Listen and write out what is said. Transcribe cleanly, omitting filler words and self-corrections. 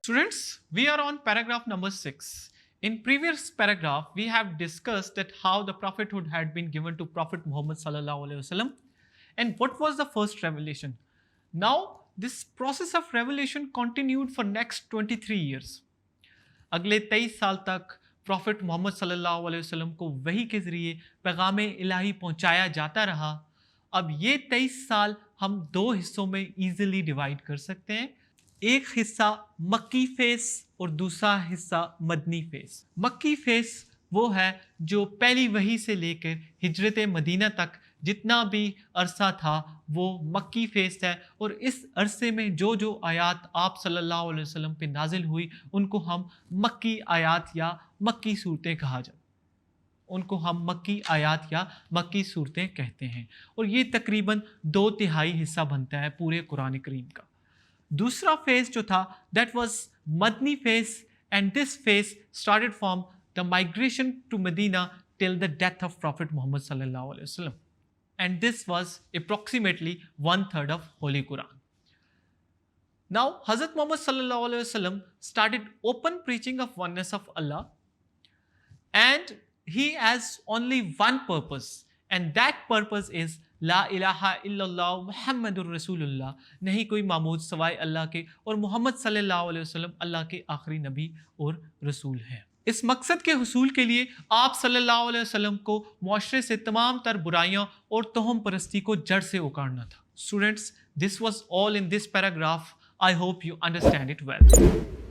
Students, we are on paragraph number 6. In previous paragraph, we have discussed that how the prophethood had been given to Prophet Muhammad sallallahu alaihi wasallam and what was the first revelation. Now, this process of revelation continued for next 23 years. अगले 23 साल तक profit Muhammad सल्लल्लाहु अलैहि वसल्लम को वही के ज़रिए पैगाम इलाही पहुंचाया जाता रहा। अब ये 23 साल हम दो हिस्सों में ईजिली डिवाइड कर सकते हैं। एक हिस्सा मक्की फेस और दूसरा हिस्सा मदनी फेस। मक्की फेस वो है जो पहली वही से लेकर हिजरत मदीना तक जितना भी अरसा था वो मक्की फेस है, और इस अरसे में जो जो आयात आप सल्लल्लाहु अलैहि वसल्लम पे नाजिल हुई उनको हम मक्की आयात या मक्की सूरतें कहा जाता, उनको हम मक्की आयात या मक्की सूरतें कहते हैं, और ये तकरीबन 2/3 हिस्सा बनता है पूरे कुरान करीम का। दूसरा फेस जो था that was Madani phase, and this phase started from the migration to Medina till the death of prophet Muhammad सल्लल्लाहु अलैहि वसल्लम, and this was approximately 1/3 of Holy Quran. Now, Hazrat Muhammad sallallahu alaihi wasallam started open preaching of oneness of Allah, and he has only one purpose, and that purpose is La ilaha illallah Muhammadur Rasulullah, नहीं कोई Mamud सवाए अल्लाह के, और मोहम्मद सल्लल्लाहु अलैहि वसल्लम अल्लाह के आखिरी नबी और रसूल हैं। इस मकसद के हुसूल के लिए आप सल्लल्लाहु अलैहि वसल्लम को मुआशरे से तमाम तर बुराइयां और तोहम परस्ती को जड़ से उखाड़ना था। Students, this was all in this paragraph. I hope you understand it well.